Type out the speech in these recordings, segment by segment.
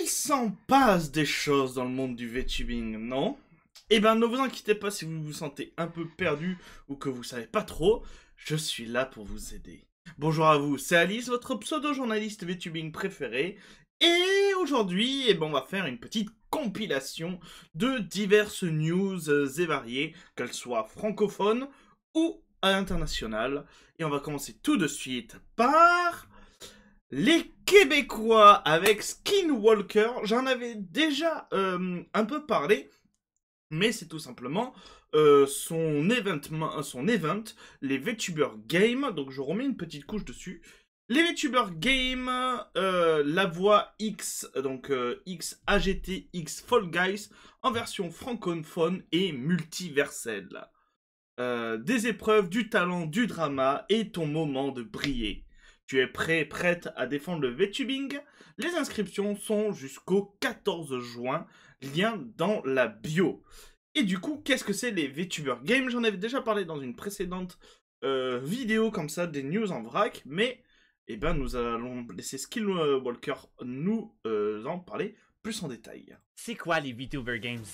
Il s'en passe des choses dans le monde du VTubing, non? Eh ben, ne vous inquiétez pas si vous vous sentez un peu perdu ou que vous savez pas trop, je suis là pour vous aider. Bonjour à vous, c'est Alice, votre pseudo-journaliste VTubing préféré, et aujourd'hui, on va faire une petite compilation de diverses news et variées, qu'elles soient francophones ou à l'international. Et on va commencer tout de suite par les Québécois avec Skinwalker. J'en avais déjà un peu parlé, mais c'est tout simplement son event, les VTuber Games. Donc je remets une petite couche dessus. Les VTuber Games, la voix X, donc X AGT, X Fall Guys, en version francophone et multiverselle. Des épreuves, du talent, du drama et ton moment de briller. Tu es prêt, prête à défendre le VTubing? Les inscriptions sont jusqu'au 14 juin, lien dans la bio. Et du coup, qu'est-ce que c'est les VTuber Games? J'en avais déjà parlé dans une précédente vidéo comme ça, des news en vrac, mais nous allons laisser Skillwalker nous en parler plus en détail. C'est quoi les VTuber Games?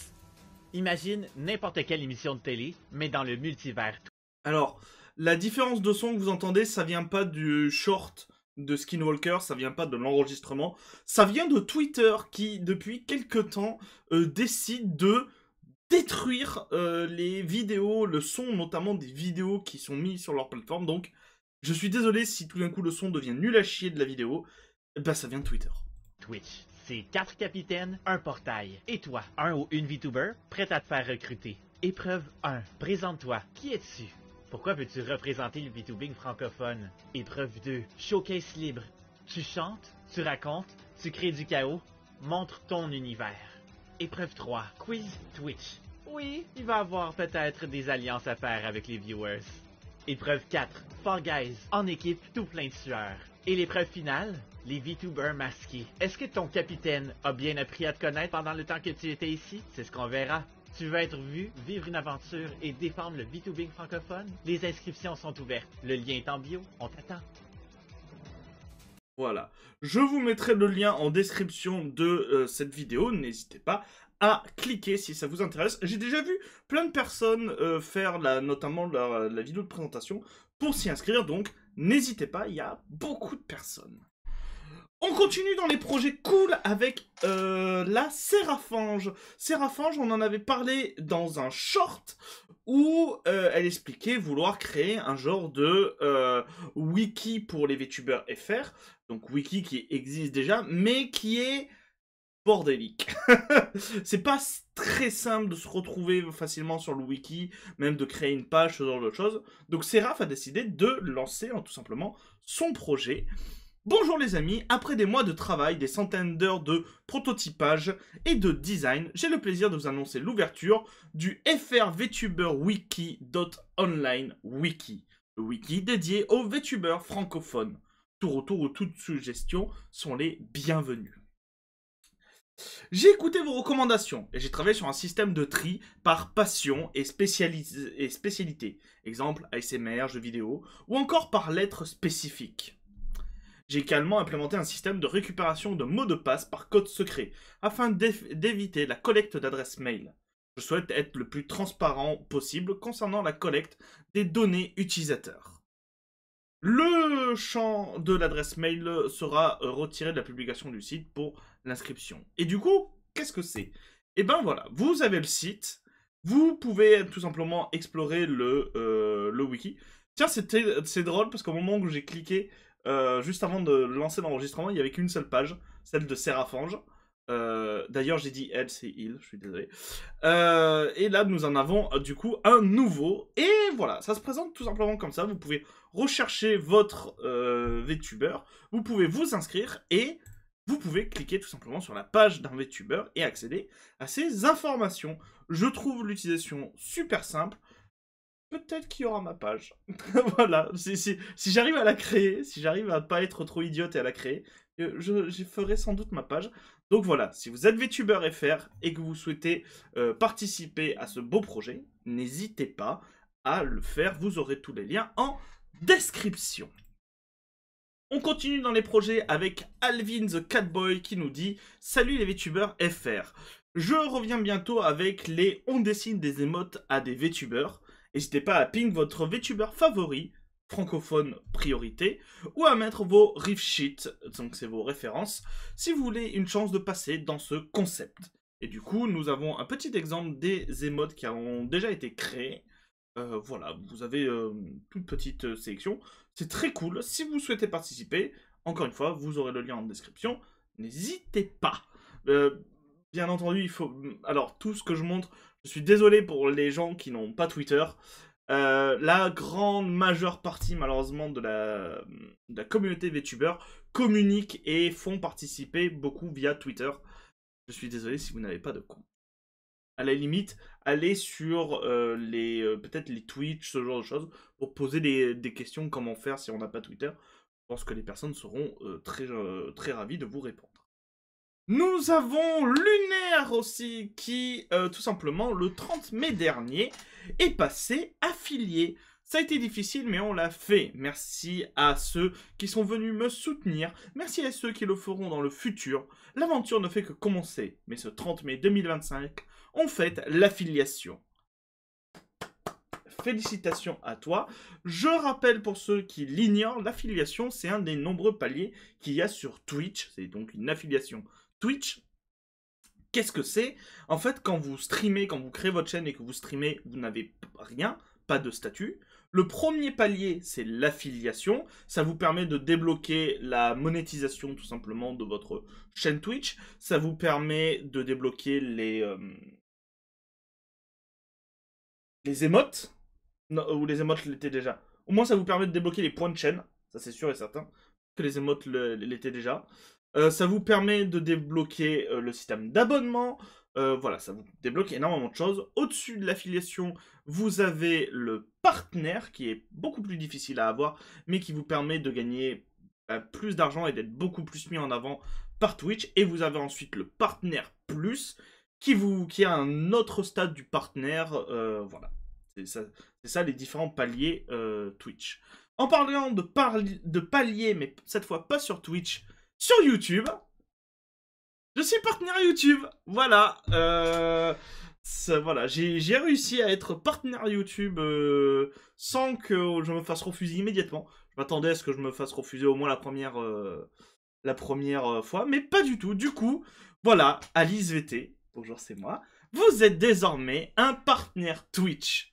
Imagine n'importe quelle émission de télé, mais dans le multivers. Alors, la différence de son que vous entendez, ça vient pas du short de Skinwalker, ça vient pas de l'enregistrement, ça vient de Twitter qui, depuis quelques temps, décide de détruire les vidéos, le son notamment des vidéos qui sont mis sur leur plateforme. Donc, je suis désolé si tout d'un coup le son devient nul à chier de la vidéo, ça vient de Twitter. Twitch, c'est 4 capitaines, un portail. Et toi, un ou une VTuber, prête à te faire recruter. Épreuve 1, présente-toi. Qui es-tu? Pourquoi veux-tu représenter le VTubing francophone? Épreuve 2, showcase libre. Tu chantes, tu racontes, tu crées du chaos, montre ton univers. Épreuve 3, quiz Twitch. Oui, il va avoir peut-être des alliances à faire avec les viewers. Épreuve 4, Fall Guys, en équipe, tout plein de sueur. Et l'épreuve finale, les VTubers masqués. Est-ce que ton capitaine a bien appris à te connaître pendant le temps que tu étais ici? C'est ce qu'on verra. Tu veux être vu, vivre une aventure et défendre le VTubing francophone? Les inscriptions sont ouvertes. Le lien est en bio. On t'attend. Voilà. Je vous mettrai le lien en description de cette vidéo. N'hésitez pas à cliquer si ça vous intéresse. J'ai déjà vu plein de personnes faire notamment la vidéo de présentation pour s'y inscrire. Donc, n'hésitez pas, il y a beaucoup de personnes. On continue dans les projets cool avec la Serafange. Serafange, on en avait parlé dans un short où elle expliquait vouloir créer un genre de wiki pour les VTubers FR. Donc wiki qui existe déjà, mais qui est bordélique. C'est pas très simple de se retrouver facilement sur le wiki, même de créer une page, ce genre de choses. Donc Seraph a décidé de lancer tout simplement son projet. Bonjour les amis, après des mois de travail, des centaines d'heures de prototypage et de design, j'ai le plaisir de vous annoncer l'ouverture du FR VTuber Wiki.online Wiki, le wiki dédié aux VTubers francophones. Tout retour ou toute suggestion sont les bienvenus. J'ai écouté vos recommandations et j'ai travaillé sur un système de tri par passion et spécialité. Exemple, ASMR, jeux vidéo, ou encore par lettres spécifiques. J'ai également implémenté un système de récupération de mots de passe par code secret, afin d'éviter la collecte d'adresses mail. Je souhaite être le plus transparent possible concernant la collecte des données utilisateurs. Le champ de l'adresse mail sera retiré de la publication du site pour l'inscription. Et du coup, qu'est-ce que c'est? Et ben voilà, vous avez le site, vous pouvez tout simplement explorer le wiki. Tiens, c'est drôle parce qu'au moment où j'ai cliqué, juste avant de lancer l'enregistrement, il n'y avait qu'une seule page, celle de Serafange. D'ailleurs, j'ai dit elle, c'est il, je suis désolé. Et là, nous en avons du coup un nouveau. Et voilà, ça se présente tout simplement comme ça. Vous pouvez rechercher votre VTuber, vous pouvez vous inscrire et vous pouvez cliquer tout simplement sur la page d'un VTuber et accéder à ces informations. Je trouve l'utilisation super simple. Peut-être qu'il y aura ma page. Voilà, si j'arrive à la créer, si j'arrive à pas être trop idiote et à la créer, je ferai sans doute ma page. Donc voilà, si vous êtes VTuber FR et que vous souhaitez participer à ce beau projet, n'hésitez pas à le faire, vous aurez tous les liens en description. On continue dans les projets avec Alvin the Catboy qui nous dit « Salut les VTubers FR. Je reviens bientôt avec les On dessine des émotes à des VTubers. N'hésitez pas à ping votre VTuber favori, francophone priorité, ou à mettre vos riff sheets, donc c'est vos références, si vous voulez une chance de passer dans ce concept. » Et du coup, nous avons un petit exemple des émotes qui ont déjà été créées. Voilà, vous avez toute petite sélection. C'est très cool. Si vous souhaitez participer, encore une fois, vous aurez le lien en description. N'hésitez pas. Bien entendu, il faut... Alors, tout ce que je montre, je suis désolé pour les gens qui n'ont pas Twitter. La grande majeure partie, malheureusement, de la communauté VTuber communique et font participer beaucoup via Twitter. Je suis désolé si vous n'avez pas de compte. À la limite, allez sur peut-être les Twitch, ce genre de choses, pour poser des questions, comment faire si on n'a pas Twitter. Je pense que les personnes seront très ravies de vous répondre. Nous avons Lunaire aussi, qui, tout simplement, le 30 mai dernier, est passé affilié. Ça a été difficile, mais on l'a fait. Merci à ceux qui sont venus me soutenir. Merci à ceux qui le feront dans le futur. L'aventure ne fait que commencer, mais ce 30 mai 2025, on fête l'affiliation. Félicitations à toi. Je rappelle pour ceux qui l'ignorent, l'affiliation, c'est un des nombreux paliers qu'il y a sur Twitch. C'est donc une affiliation Twitch. Qu'est-ce que c'est? En fait, quand vous streamez, quand vous créez votre chaîne et que vous streamez, vous n'avez rien, pas de statut. Le premier palier, c'est l'affiliation. Ça vous permet de débloquer la monétisation, tout simplement, de votre chaîne Twitch. Ça vous permet de débloquer les émotes. Non, ou les émotes l'étaient déjà. Au moins, ça vous permet de débloquer les points de chaîne. Ça, c'est sûr et certain. Que les émotes l'étaient déjà. Ça vous permet de débloquer le système d'abonnement. Voilà, ça vous débloque énormément de choses. Au-dessus de l'affiliation, vous avez le partenaire, qui est beaucoup plus difficile à avoir, mais qui vous permet de gagner plus d'argent et d'être beaucoup plus mis en avant par Twitch. Et vous avez ensuite le partenaire plus, qui est un autre stade du partenaire. Voilà, c'est ça les différents paliers Twitch. En parlant de paliers, mais cette fois pas sur Twitch, sur YouTube, je suis partenaire YouTube. Voilà, voilà, j'ai réussi à être partenaire YouTube sans que je me fasse refuser immédiatement. Je m'attendais à ce que je me fasse refuser au moins la première fois, mais pas du tout. Du coup, voilà, Alice VT, bonjour, c'est moi. Vous êtes désormais un partenaire Twitch.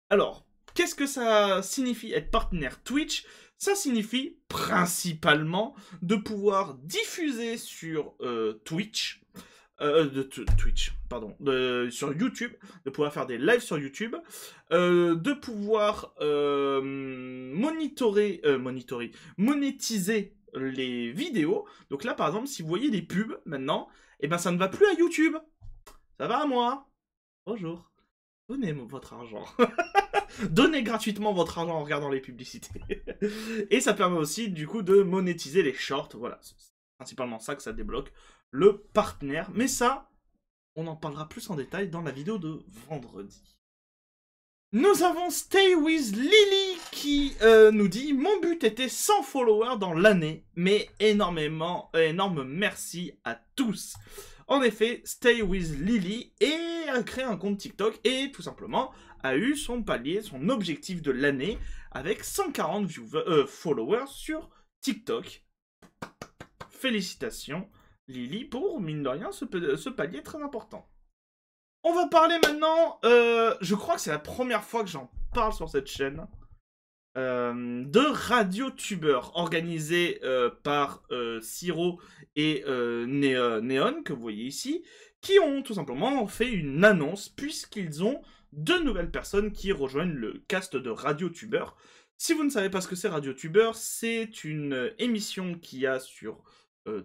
Alors, qu'est-ce que ça signifie être partenaire Twitch? Ça signifie principalement de pouvoir diffuser sur Twitch, sur YouTube, de pouvoir faire des lives sur YouTube, de pouvoir monétiser les vidéos. Donc là, par exemple, si vous voyez des pubs maintenant, eh ben ça ne va plus à YouTube. Ça va à moi. Bonjour. Donnez votre argent. Donnez gratuitement votre argent en regardant les publicités. Et ça permet aussi, du coup, de monétiser les shorts. Voilà, c'est principalement ça que ça débloque. Le partenaire. Mais ça, on en parlera plus en détail dans la vidéo de vendredi. Nous avons Stay with Lily qui nous dit « Mon but était 100 followers dans l'année, mais énorme merci à tous !» En effet, Stay with Lily a créé un compte TikTok et tout simplement a eu son palier, son objectif de l'année avec 140 followers sur TikTok. Félicitations Lily pour, mine de rien, ce palier très important. On va parler maintenant, je crois que c'est la première fois que j'en parle sur cette chaîne, de RadioTuber, organisé par Siro et Neon, que vous voyez ici, qui ont tout simplement fait une annonce, puisqu'ils ont 2 nouvelles personnes qui rejoignent le cast de RadioTuber. Si vous ne savez pas ce que c'est RadioTuber, c'est une émission qu'il y a sur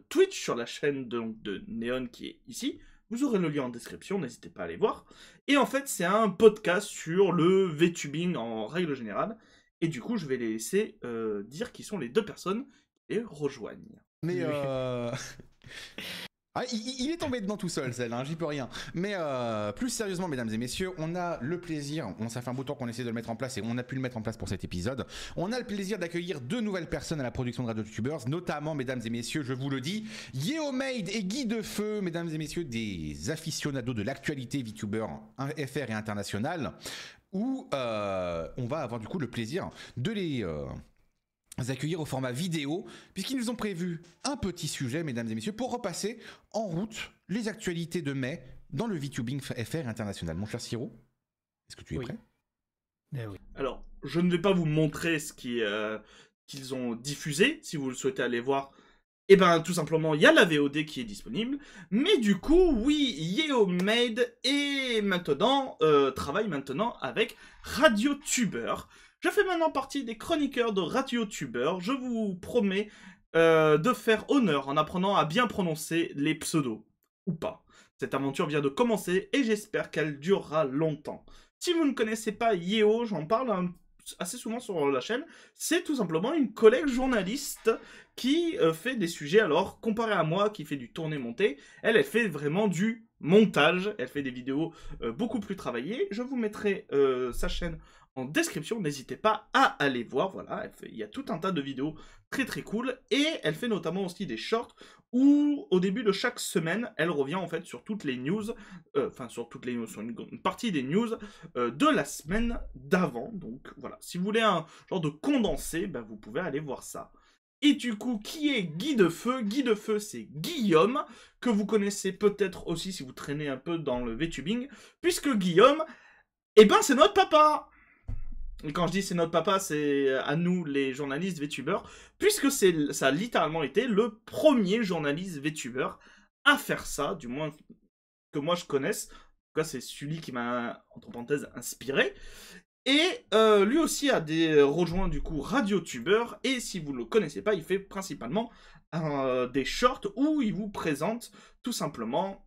Twitch, sur la chaîne de Neon qui est ici. Vous aurez le lien en description, n'hésitez pas à aller voir. Et en fait, c'est un podcast sur le VTubing en règle générale. Et du coup, je vais les laisser dire qui sont les 2 personnes qui les rejoignent. Mais Ah, il est tombé dedans tout seul, celle-là, hein, j'y peux rien. Mais plus sérieusement, mesdames et messieurs, on a le plaisir, ça fait un bout de temps qu'on essaie de le mettre en place et on a pu le mettre en place pour cet épisode. On a le plaisir d'accueillir 2 nouvelles personnes à la production de Radio Tubers, notamment, mesdames et messieurs, je vous le dis, Yeomade et Guy Defeu, mesdames et messieurs, des aficionados de l'actualité VTuber FR et international, où on va avoir du coup le plaisir de les accueillir au format vidéo, puisqu'ils nous ont prévu un petit sujet, mesdames et messieurs, pour repasser en route les actualités de mai dans le VTubing FR international. Mon cher Siro, est-ce que tu es prêt? Oui. Alors, je ne vais pas vous montrer ce qu'ils ont diffusé, si vous le souhaitez aller voir. Et ben, tout simplement, il y a la VOD qui est disponible. Mais du coup, oui, Yeomade et maintenant travaille maintenant avec RadioTuber. Je fais maintenant partie des chroniqueurs de RadioTuber. Je vous promets de faire honneur en apprenant à bien prononcer les pseudos. Ou pas. Cette aventure vient de commencer et j'espère qu'elle durera longtemps. Si vous ne connaissez pas Yeo, j'en parle assez souvent sur la chaîne, c'est tout simplement une collègue journaliste qui fait des sujets, alors comparé à moi qui fait du tourné-monté, elle fait vraiment du montage, elle fait des vidéos beaucoup plus travaillées. Je vous mettrai sa chaîne en description, n'hésitez pas à aller voir, voilà, il y a tout un tas de vidéos très très cool, et elle fait notamment aussi des shorts où au début de chaque semaine, elle revient en fait sur toutes les news, sur une partie des news de la semaine d'avant, donc voilà, si vous voulez un genre de condensé, ben, vous pouvez aller voir ça. Et du coup, qui est Guy Defeu? Guy Defeu, c'est Guillaume, que vous connaissez peut-être aussi si vous traînez un peu dans le VTubing, puisque Guillaume, eh ben c'est notre papa! Et quand je dis c'est notre papa, c'est à nous les journalistes VTubers, puisque ça a littéralement été le premier journaliste VTuber à faire ça, du moins que moi je connaisse. En tout cas, c'est celui qui m'a, entre parenthèses, inspiré. Et lui aussi a rejoint du coup RadioTuber, et si vous ne le connaissez pas, il fait principalement des shorts où il vous présente tout simplement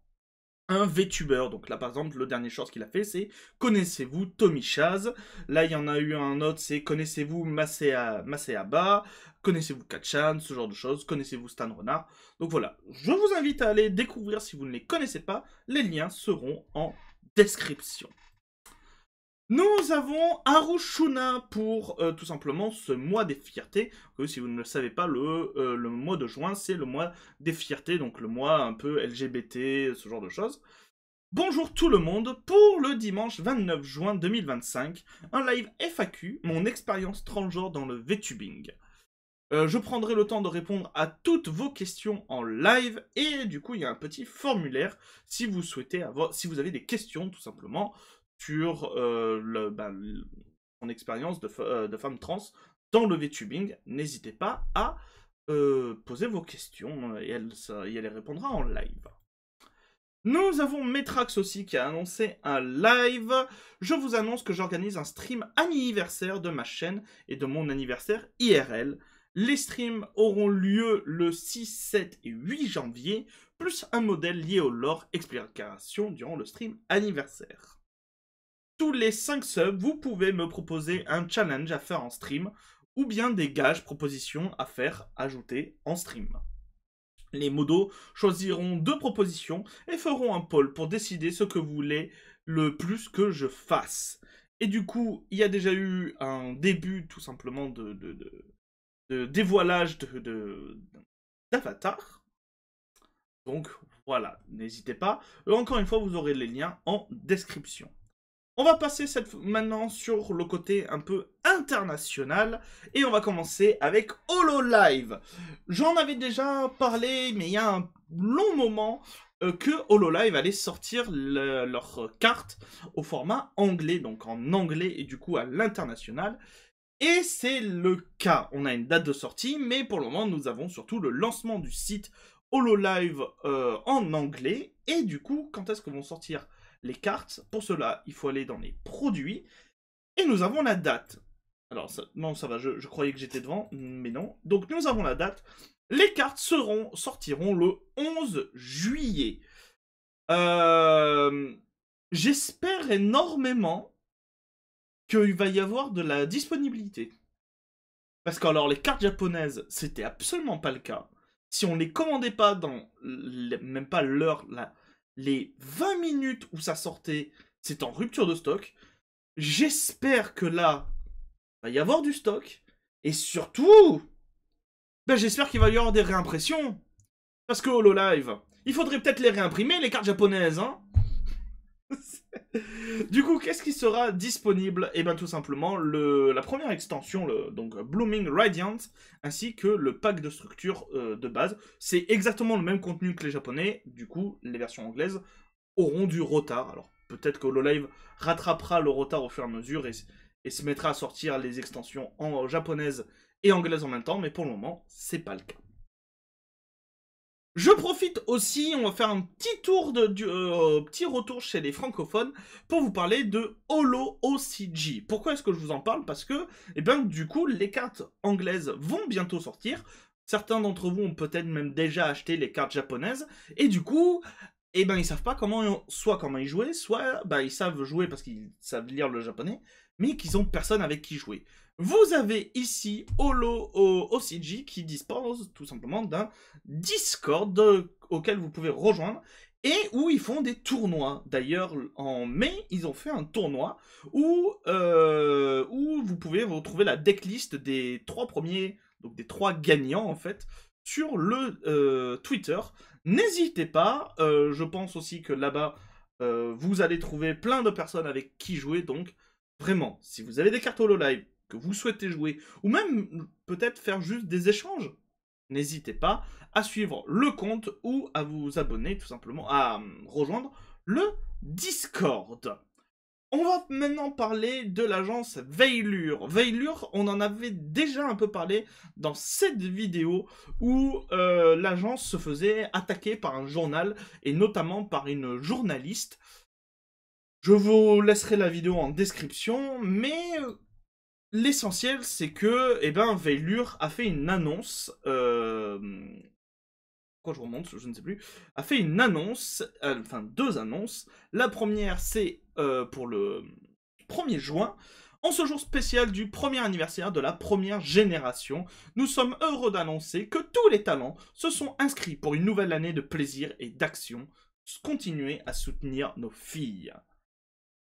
un VTuber. Donc là, par exemple, le dernier short qu'il a fait, c'est « Connaissez-vous Tommy Chaz ?» Là, il y en a eu un autre, c'est « Connaissez-vous Maseaba ?» Connaissez-vous Kachan, ce genre de choses. Connaissez-vous Stan Renard? Donc voilà, je vous invite à aller découvrir si vous ne les connaissez pas. Les liens seront en description. Nous avons Harushuna pour tout simplement ce mois des fiertés. Si vous ne le savez pas, le mois de juin, c'est le mois des fiertés, donc le mois un peu LGBT, ce genre de choses. Bonjour tout le monde, pour le dimanche 29 juin 2025, un live FAQ, mon expérience transgenre dans le VTubing. Je prendrai le temps de répondre à toutes vos questions en live, et du coup il y a un petit formulaire si vous souhaitez si vous avez des questions tout simplement, sur mon expérience de femme trans dans le VTubing. N'hésitez pas à poser vos questions et elle les répondra en live. Nous avons Metrax aussi qui a annoncé un live. Je vous annonce que j'organise un stream anniversaire de ma chaîne et de mon anniversaire IRL. Les streams auront lieu le 6, 7 et 8 janvier, plus un modèle lié au lore explication durant le stream anniversaire. Tous les 5 subs, vous pouvez me proposer un challenge à faire en stream, ou bien des gages, propositions à faire ajouter en stream. Les modos choisiront 2 propositions et feront un poll pour décider ce que vous voulez le plus que je fasse. Et du coup, il y a déjà eu un début tout simplement de dévoilage d'avatar. Donc voilà, n'hésitez pas. Encore une fois, vous aurez les liens en description. On va passer maintenant sur le côté un peu international et on va commencer avec HoloLive. J'en avais déjà parlé, mais il y a un long moment que HoloLive allait sortir leur carte au format anglais, donc en anglais et du coup à l'international. Et c'est le cas. On a une date de sortie, mais pour le moment, nous avons surtout le lancement du site HoloLive en anglais. Et du coup, quand est-ce que vont sortir les cartes? Pour cela, il faut aller dans les produits. Et nous avons la date. Alors, non, ça va, je croyais que j'étais devant, mais non. Donc, nous avons la date. Les cartes sortiront le 11 juillet. J'espère énormément qu'il va y avoir de la disponibilité. Parce que, alors, les cartes japonaises, c'était absolument pas le cas. si on les commandait pas dans même pas l'heure, les 20 minutes où ça sortait, c'est en rupture de stock. J'espère que là, il va y avoir du stock. Et surtout, ben, j'espère qu'il va y avoir des réimpressions. Parce que HoloLive, il faudrait peut-être les réimprimer, les cartes japonaises, hein. Du coup, qu'est-ce qui sera disponible? Eh bien, tout simplement, la première extension, donc Blooming Radiant, ainsi que le pack de structure de base. C'est exactement le même contenu que les japonais. Du coup, les versions anglaises auront du retard. Alors, peut-être que HoloLive rattrapera le retard au fur et à mesure et se mettra à sortir les extensions en japonaise et anglaise en même temps, mais pour le moment, c'est pas le cas. Je profite aussi, on va faire un petit tour petit retour chez les francophones pour vous parler de Holo OCG. Pourquoi est-ce que je vous en parle? Parce que, eh bien, du coup, les cartes anglaises vont bientôt sortir. Certains d'entre vous ont peut-être même déjà acheté les cartes japonaises. Et du coup, eh ben, ils savent pas soit comment y jouer, soit ben, ils savent jouer parce qu'ils savent lire le japonais, mais qu'ils ont personne avec qui jouer. Vous avez ici Holo OCG qui dispose tout simplement d'un Discord auquel vous pouvez rejoindre et où ils font des tournois. D'ailleurs, en mai, ils ont fait un tournoi où vous pouvez retrouver la decklist des 3 premiers, donc des 3 gagnants en fait, sur le Twitter. N'hésitez pas, je pense aussi que là-bas, vous allez trouver plein de personnes avec qui jouer, donc vraiment, si vous avez des cartes HoloLive, que vous souhaitez jouer, ou même peut-être faire juste des échanges, n'hésitez pas à suivre le compte ou à vous abonner tout simplement, à rejoindre le Discord. On va maintenant parler de l'agence Veilure. Veilure, on en avait déjà un peu parlé dans cette vidéo où l'agence se faisait attaquer par un journal et notamment par une journaliste. Je vous laisserai la vidéo en description, mais l'essentiel, c'est que, eh ben, Veilure a fait une annonce. Pourquoi je remonte, je ne sais plus. A fait une annonce, enfin 2 annonces. La première, c'est pour le 1er juin. En ce jour spécial du premier anniversaire de la première génération, nous sommes heureux d'annoncer que tous les talents se sont inscrits pour une nouvelle année de plaisir et d'action. Continuez à soutenir nos filles.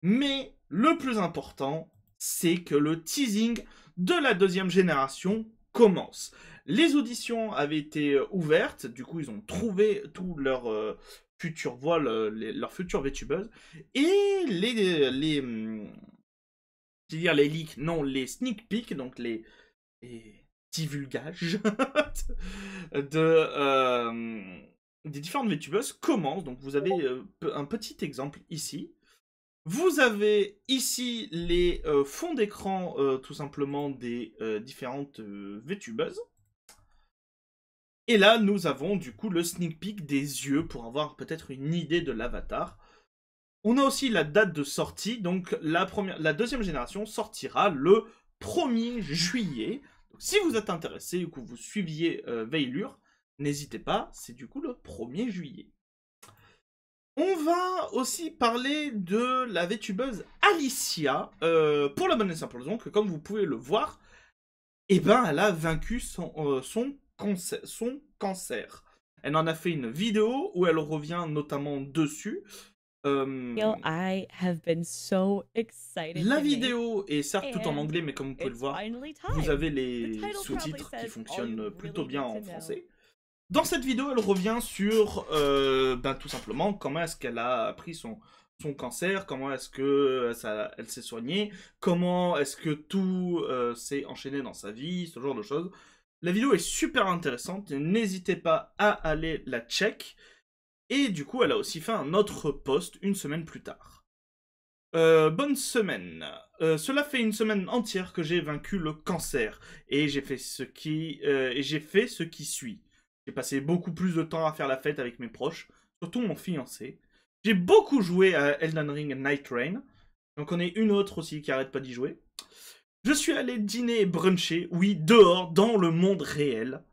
Mais le plus important, c'est que le teasing de la 2e génération commence. Les auditions avaient été ouvertes, du coup ils ont trouvé tous leurs futures voix, leurs futures VTubeuses, et les leaks, non, les sneak peeks, donc les divulgages des différentes VTubeuses commencent. Donc vous avez un petit exemple ici. Vous avez ici les fonds d'écran tout simplement des différentes VTubeuses. Et là, nous avons du coup le sneak peek des yeux pour avoir peut-être une idée de l'avatar. On a aussi la date de sortie, donc la 2e génération sortira le 1er juillet. Donc, si vous êtes intéressé ou que vous suiviez Veilure, n'hésitez pas, c'est du coup le 1er juillet. On va aussi parler de la VTubeuse Alicia, pour la bonne et simple raison que, comme vous pouvez le voir, eh ben, elle a vaincu son cancer. Elle en a fait une vidéo où elle revient notamment dessus. I have been so excited La to vidéo est certes tout en And anglais, mais comme vous pouvez le it's voir, finally vous time. avez The les title probably sous-titres qui says all fonctionnent you plutôt really bien need en to know. français. Dans cette vidéo, elle revient sur tout simplement comment est-ce qu'elle a appris son cancer, comment est-ce que elle s'est soignée, comment est-ce que tout s'est enchaîné dans sa vie, ce genre de choses. La vidéo est super intéressante, n'hésitez pas à aller la check. Et du coup, elle a aussi fait un autre post une semaine plus tard. Bonne semaine. Cela fait une semaine entière que j'ai vaincu le cancer et j'ai fait ce qui suit. J'ai passé beaucoup plus de temps à faire la fête avec mes proches, surtout mon fiancé. J'ai beaucoup joué à Elden Ring et Night Rain. J'en connais une autre aussi qui arrête pas d'y jouer. Je suis allé dîner et bruncher, oui, dehors, dans le monde réel.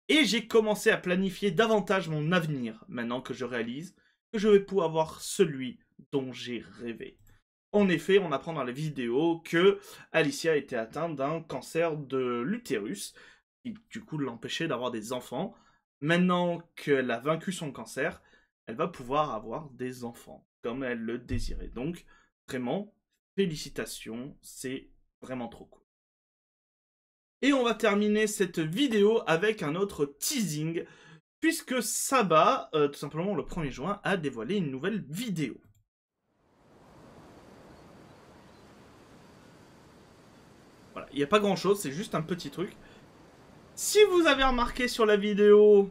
Et j'ai commencé à planifier davantage mon avenir, maintenant que je réalise que je vais pouvoir avoir celui dont j'ai rêvé. En effet, on apprend dans la vidéo que Alicia était atteinte d'un cancer de l'utérus, qui du coup l'empêchait d'avoir des enfants. maintenant qu'elle a vaincu son cancer, elle va pouvoir avoir des enfants, comme elle le désirait. Donc, vraiment, félicitations, c'est vraiment trop cool. Et on va terminer cette vidéo avec un autre teasing, puisque Saba, tout simplement le 1er juin, a dévoilé une nouvelle vidéo. Voilà, il n'y a pas grand chose, c'est juste un petit truc. Si vous avez remarqué sur la vidéo,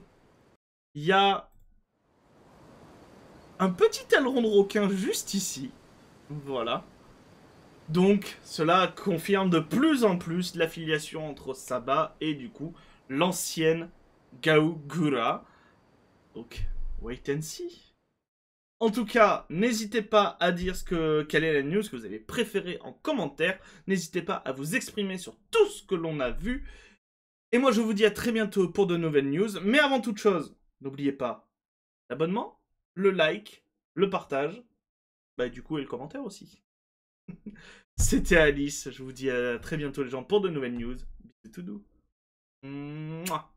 il y a un petit aileron de requin juste ici. Voilà. Donc, cela confirme de plus en plus l'affiliation entre Saba et du coup l'ancienne Gaougura. Donc, wait and see. En tout cas, n'hésitez pas à dire quelle est la news que vous avez préférée en commentaire. N'hésitez pas à vous exprimer sur tout ce que l'on a vu. Et moi, je vous dis à très bientôt pour de nouvelles news. Mais avant toute chose, n'oubliez pas l'abonnement, le like, le partage, bah du coup et le commentaire aussi. C'était Alice, je vous dis à très bientôt les gens pour de nouvelles news. Bisous tout doux. Mouah.